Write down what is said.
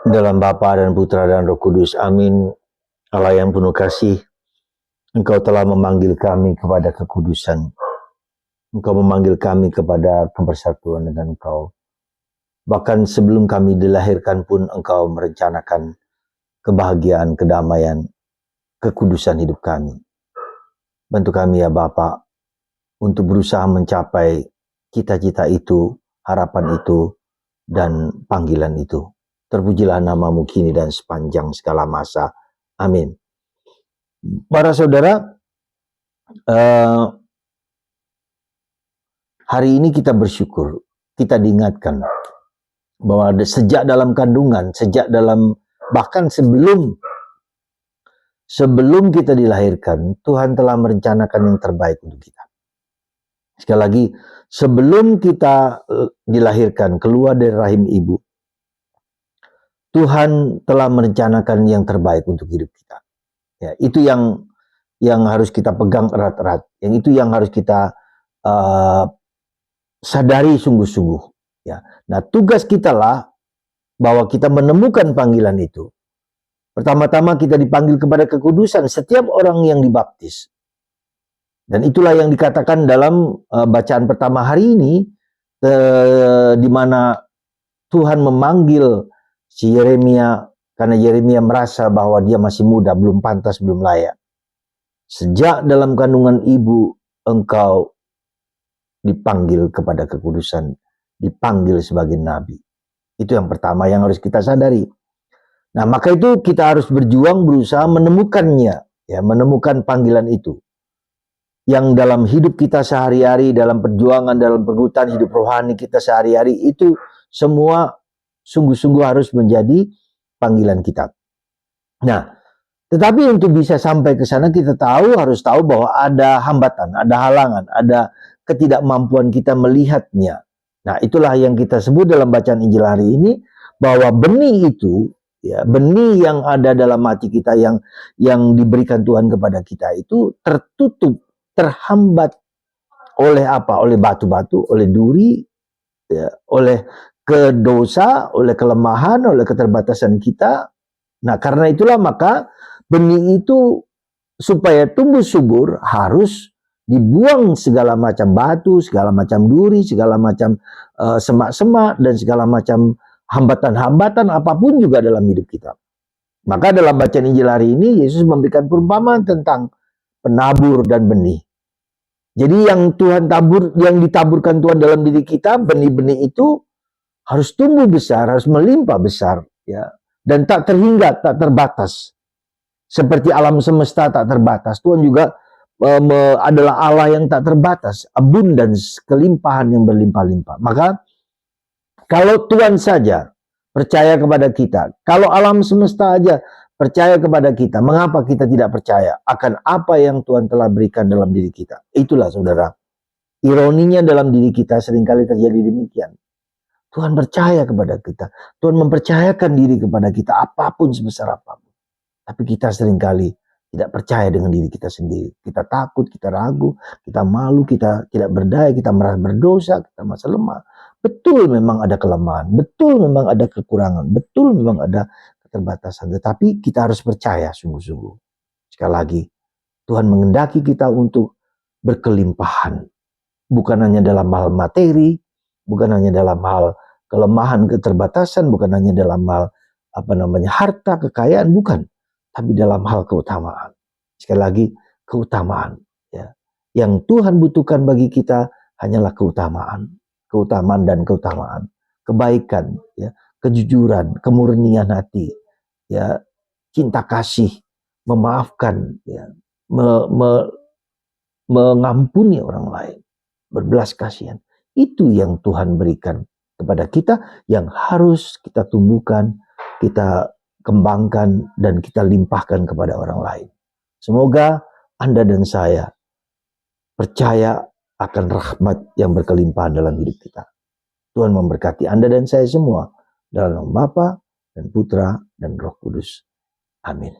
Dalam Bapa dan Putra dan Roh Kudus. Amin. Allah yang penuh kasih, Engkau telah memanggil kami kepada kekudusan. Engkau memanggil kami kepada kebersatuan dengan Engkau. Bahkan sebelum kami dilahirkan pun Engkau merencanakan kebahagiaan, kedamaian, kekudusan hidup kami. Bantu kami ya Bapa untuk berusaha mencapai cita-cita itu, harapan itu, dan panggilan itu. Terpujilah namamu kini dan sepanjang segala masa. Amin. Para saudara, hari ini kita bersyukur, kita diingatkan bahwa sejak dalam kandungan, bahkan sebelum kita dilahirkan, Tuhan telah merencanakan yang terbaik untuk kita. Sekali lagi, sebelum kita dilahirkan, keluar dari rahim ibu, Tuhan telah merencanakan yang terbaik untuk hidup kita. Ya, itu yang harus kita pegang erat-erat, yang itu yang harus kita sadari sungguh-sungguh. Ya, nah tugas kita lah bahwa kita menemukan panggilan itu. Pertama-tama kita dipanggil kepada kekudusan setiap orang yang dibaptis. Dan itulah yang dikatakan dalam bacaan pertama hari ini, di mana Tuhan memanggil si Yeremia, karena Yeremia merasa bahwa dia masih muda, belum pantas, belum layak. Sejak dalam kandungan ibu, engkau dipanggil kepada kekudusan, dipanggil sebagai nabi. Itu yang pertama yang harus kita sadari. Nah, maka itu kita harus berjuang, berusaha menemukannya, ya, menemukan panggilan itu. Yang dalam hidup kita sehari-hari, dalam perjuangan, dalam pergumulan hidup rohani kita sehari-hari, itu semua sungguh-sungguh harus menjadi panggilan kita. Nah, tetapi untuk bisa sampai ke sana kita harus tahu bahwa ada hambatan, ada halangan, ada ketidakmampuan kita melihatnya. Nah, itulah yang kita sebut dalam bacaan Injil hari ini, bahwa benih itu, ya, benih yang ada dalam hati kita, yang diberikan Tuhan kepada kita itu tertutup, terhambat oleh apa? Oleh batu-batu, oleh duri, ya, oleh kedosa, oleh kelemahan, oleh keterbatasan kita. Nah, karena itulah maka benih itu supaya tumbuh subur harus dibuang segala macam batu, segala macam duri, segala macam semak-semak, dan segala macam hambatan-hambatan apapun juga dalam hidup kita. Maka dalam bacaan Injil hari ini, Yesus memberikan perumpamaan tentang penabur dan benih. Jadi yang ditaburkan Tuhan dalam diri kita, benih-benih itu harus tumbuh besar, harus melimpah besar, ya, dan tak terhingga, tak terbatas. Seperti alam semesta tak terbatas, Tuhan juga adalah Allah yang tak terbatas, abundance, kelimpahan yang berlimpah-limpah. Maka kalau Tuhan saja percaya kepada kita, kalau alam semesta aja percaya kepada kita, mengapa kita tidak percaya akan apa yang Tuhan telah berikan dalam diri kita? Itulah saudara, ironinya dalam diri kita seringkali terjadi demikian. Tuhan percaya kepada kita, Tuhan mempercayakan diri kepada kita apapun, sebesar apapun. Tapi kita seringkali tidak percaya dengan diri kita sendiri. Kita takut, kita ragu, kita malu, kita tidak berdaya, kita merasa berdosa, kita merasa lemah. Betul memang ada kelemahan, betul memang ada kekurangan, betul memang ada keterbatasan. Tetapi kita harus percaya sungguh-sungguh. Sekali lagi, Tuhan mengendaki kita untuk berkelimpahan. Bukan hanya dalam hal materi, bukan hanya dalam hal kelemahan, keterbatasan, bukan hanya dalam hal harta, kekayaan, bukan. Tapi dalam hal keutamaan. Sekali lagi, keutamaan. Ya. Yang Tuhan butuhkan bagi kita hanyalah keutamaan. Keutamaan dan keutamaan. Kebaikan, ya, kejujuran, kemurnian hati, ya, cinta kasih, memaafkan, ya, mengampuni orang lain, berbelas kasihan. Itu yang Tuhan berikan kepada kita, yang harus kita tumbuhkan, kita kembangkan, dan kita limpahkan kepada orang lain. Semoga Anda dan saya percaya akan rahmat yang berkelimpahan dalam hidup kita. Tuhan memberkati Anda dan saya semua dalam nama Bapa dan Putra dan Roh Kudus. Amin.